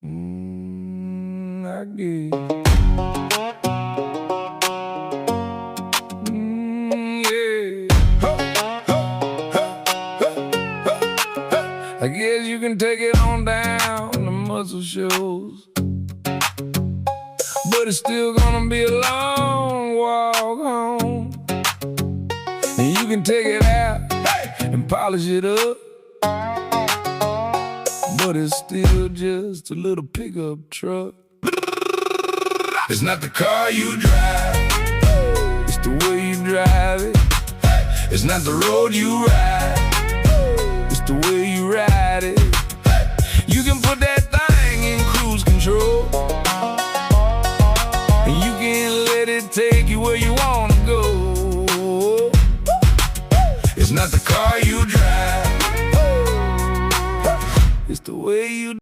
I guess. Yeah. I guess you can take it on down to Muscle Shoals, but it's still gonna be a long walk home. And you can take it out and polish it up, but it's still just a little pickup truck. It's not the car you drive, it's the way you drive it. It's not the road you ride, it's the way you ride it. You can put that